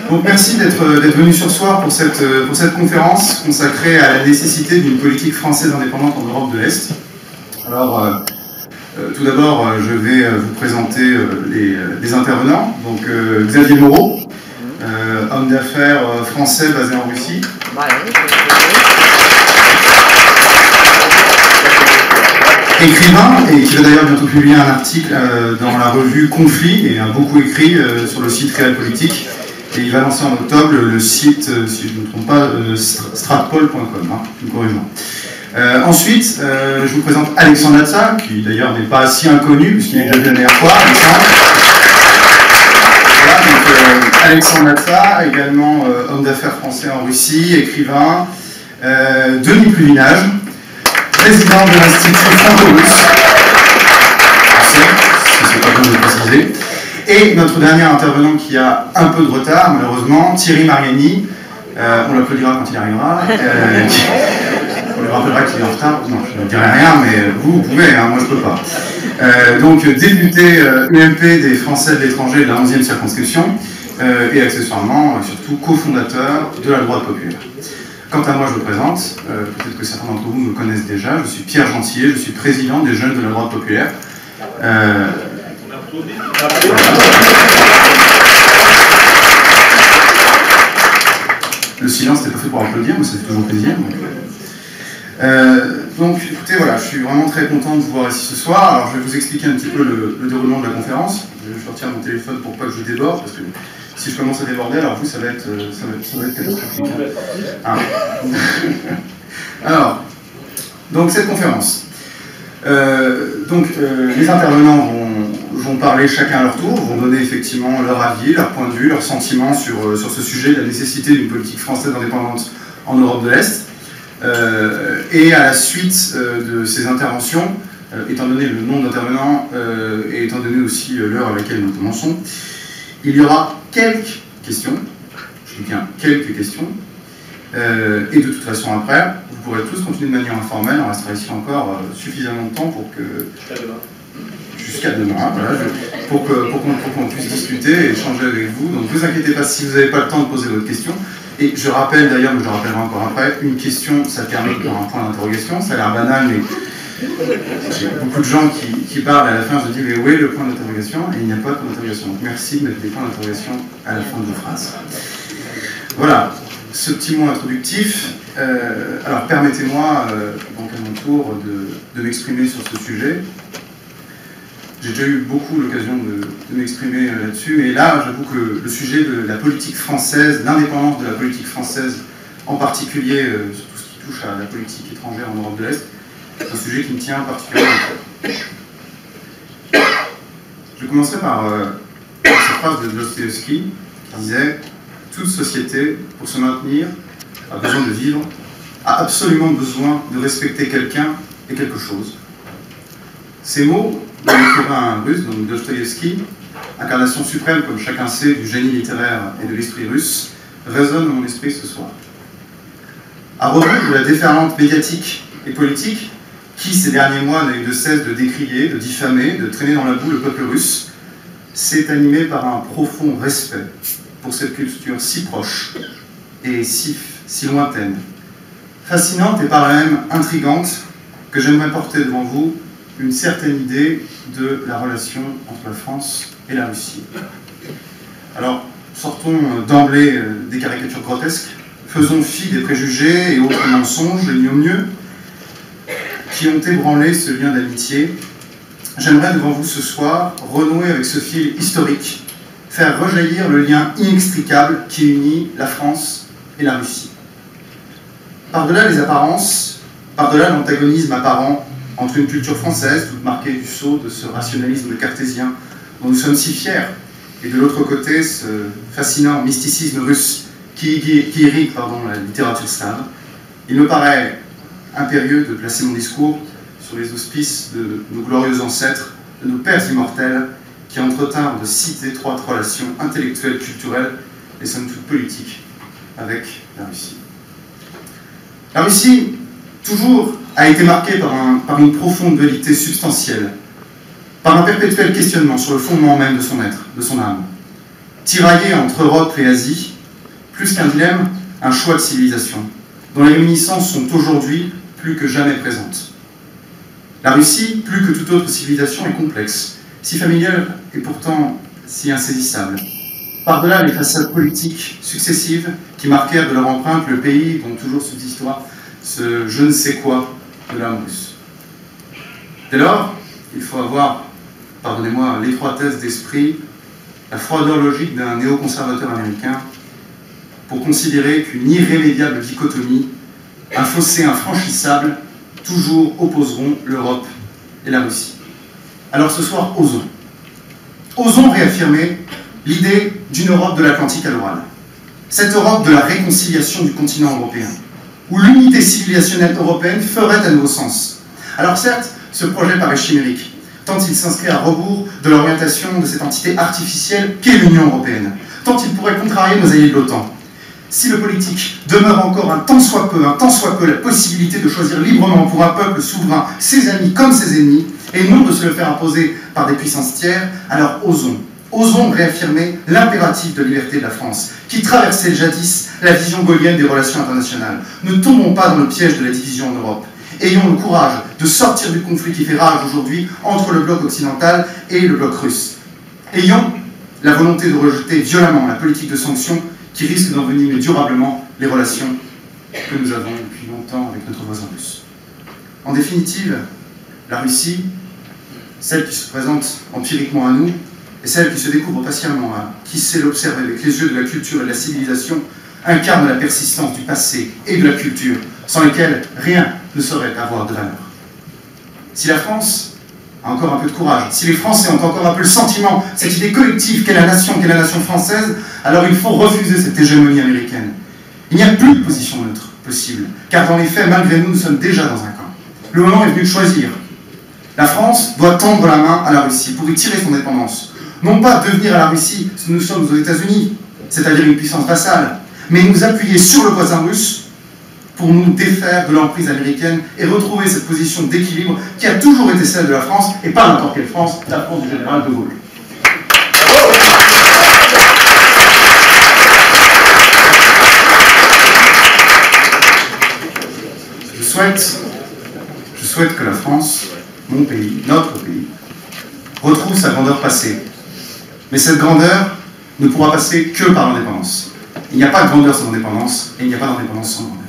Donc merci d'être venu ce soir pour cette conférence consacrée à la nécessité d'une politique française indépendante en Europe de l'Est. Alors, tout d'abord, je vais vous présenter les intervenants. Donc, Xavier Moreau, homme d'affaires français basé en Russie. Écrivain, et qui va d'ailleurs bientôt publier un article dans la revue Conflit, et a beaucoup écrit sur le site Realpolitik. Et il va lancer en octobre le site, si je ne me trompe pas, stratpol.com, hein, je me corrige. Ensuite, je vous présente Alexandre Latza, qui d'ailleurs n'est pas si inconnu, puisqu'il est déjà venu la dernière fois, Voilà, donc, Alexandre Latza, également homme d'affaires français en Russie, écrivain, Denis Pluvinage, président de l'Institut franco-russe, français, si c'est pas bien de le préciser, et notre dernier intervenant qui a un peu de retard, malheureusement, Thierry Mariani, on l'applaudira quand il arrivera, on lui rappellera qu'il est en retard, non, je ne dirai rien, mais vous pouvez, hein, moi je peux pas. Donc député UMP des Français de l'étranger de la 11e circonscription, et accessoirement, surtout, cofondateur de la droite populaire. Quant à moi, je me présente, peut-être que certains d'entre vous me connaissent déjà, je suis Pierre Gentillet, je suis président des Jeunes de la droite populaire. Le silence n'était pas fait pour applaudir, mais ça fait toujours plaisir. Donc écoutez, voilà, je suis vraiment très content de vous voir ici ce soir. Alors je vais vous expliquer un petit peu le déroulement de la conférence. Je vais sortir mon téléphone pour pas que je déborde, parce que si je commence à déborder, alors vous, ça va être catastrophique. Ah. Alors, donc cette conférence. Les intervenants vont parler chacun à leur tour, vont donner effectivement leur avis, leur point de vue, leurs sentiments sur ce sujet, la nécessité d'une politique française indépendante en Europe de l'Est. Et à la suite de ces interventions, étant donné le nombre d'intervenants et étant donné aussi l'heure à laquelle nous commençons, il y aura quelques questions, je dis bien quelques questions, et de toute façon après, vous pourrez tous continuer de manière informelle, on restera ici encore suffisamment de temps pour que... Jusqu'à demain, voilà, pour qu'on puisse discuter et échanger avec vous. Donc ne vous inquiétez pas si vous n'avez pas le temps de poser votre question. Et je rappelle d'ailleurs, mais je le rappellerai encore après, une question, ça termine par un point d'interrogation. Ça a l'air banal, mais j'ai beaucoup de gens qui parlent à la fin, je dis mais où est le point d'interrogation? Et il n'y a pas de point d'interrogation. Donc merci de mettre des points d'interrogation à la fin de vos phrases. Voilà, ce petit mot introductif. Alors permettez-moi, donc à mon tour, de m'exprimer sur ce sujet. J'ai déjà eu beaucoup l'occasion de m'exprimer là-dessus, et là, j'avoue que le sujet de la politique française, l'indépendance de la politique française, en particulier sur tout ce qui touche à la politique étrangère en Europe de l'Est, c'est un sujet qui me tient particulièrement à cœur. Je commencerai par cette phrase de Dostoïevski qui disait « Toute société, pour se maintenir, a besoin de vivre, a absolument besoin de respecter quelqu'un et quelque chose. » Ces mots de l'écrivain russe, donc Dostoïevski, incarnation suprême, comme chacun sait, du génie littéraire et de l'esprit russe, résonnent dans mon esprit ce soir. À rebours de la déferlante médiatique et politique, qui ces derniers mois n'a eu de cesse de décrier, de diffamer, de traîner dans la boue le peuple russe, s'est animé par un profond respect pour cette culture si proche et si lointaine, fascinante et par là même intrigante, que j'aimerais porter devant vous une certaine idée de la relation entre la France et la Russie. Alors, sortons d'emblée des caricatures grotesques, faisons fi des préjugés et autres mensonges, les mieux qui ont ébranlé ce lien d'amitié. J'aimerais devant vous ce soir renouer avec ce fil historique, faire rejaillir le lien inextricable qui unit la France et la Russie. Par-delà les apparences, par-delà l'antagonisme apparent entre une culture française, toute marquée du sceau de ce rationalisme cartésien dont nous sommes si fiers, et de l'autre côté, ce fascinant mysticisme russe qui irrigue la littérature slave, il me paraît impérieux de placer mon discours sur les auspices de nos glorieux ancêtres, de nos pères immortels, qui entretinrent de si étroites relations intellectuelles, culturelles et somme toute politiques avec la Russie. La Russie, toujours, a été marquée par une profonde dualité substantielle, par un perpétuel questionnement sur le fondement même de son être, de son âme. tiraillé entre Europe et Asie, plus qu'un dilemme, un choix de civilisation, dont les réminiscences sont aujourd'hui plus que jamais présentes. La Russie, plus que toute autre civilisation, est complexe, si familière et pourtant si insaisissable. Par-delà les façades politiques successives qui marquèrent de leur empreinte le pays dont toujours subsistera ce je ne sais quoi de l'âme russe. Dès lors, il faut avoir, pardonnez-moi, l'étroitesse d'esprit, la froideur logique d'un néoconservateur américain pour considérer qu'une irrémédiable dichotomie, un fossé infranchissable, toujours opposeront l'Europe et la Russie. Alors ce soir, osons. Osons réaffirmer l'idée d'une Europe de l'Atlantique à l'oral. Cette Europe de la réconciliation du continent européen, où l'unité civilisationnelle européenne ferait à nouveau sens. Alors certes, ce projet paraît chimérique, tant il s'inscrit à rebours de l'orientation de cette entité artificielle qu'est l'Union européenne, tant il pourrait contrarier nos alliés de l'OTAN. Si le politique demeure encore un tant soit peu la possibilité de choisir librement pour un peuple souverain ses amis comme ses ennemis, et non de se le faire imposer par des puissances tiers, alors osons réaffirmer l'impératif de liberté de la France, qui traversait jadis la vision gaulienne des relations internationales. Ne tombons pas dans le piège de la division en Europe. Ayons le courage de sortir du conflit qui fait rage aujourd'hui entre le bloc occidental et le bloc russe. Ayons la volonté de rejeter violemment la politique de sanctions qui risque d'envenimer durablement les relations que nous avons depuis longtemps avec notre voisin russe. En définitive, la Russie, celle qui se présente empiriquement à nous, et celle qui se découvre patiemment à qui sait l'observer avec les yeux de la culture et de la civilisation, incarne la persistance du passé et de la culture, sans lesquelles rien ne saurait avoir de valeur. Si la France a encore un peu de courage, si les Français ont encore un peu le sentiment, cette idée collective qu'est la nation française, alors il faut refuser cette hégémonie américaine. Il n'y a plus de position neutre possible, car dans les faits, malgré nous, nous sommes déjà dans un camp. Le moment est venu de choisir. La France doit tendre la main à la Russie pour y tirer son indépendance. Non pas devenir à la Russie ce que nous sommes aux États-Unis, c'est-à-dire une puissance vassale, mais nous appuyer sur le voisin russe pour nous défaire de l'emprise américaine et retrouver cette position d'équilibre qui a toujours été celle de la France, et pas n'importe quelle France, la France du général de Gaulle. Je souhaite que la France, mon pays, notre pays, retrouve sa grandeur passée. Mais cette grandeur ne pourra passer que par l'indépendance. Il n'y a pas de grandeur sans indépendance, et il n'y a pas d'indépendance sans grandeur.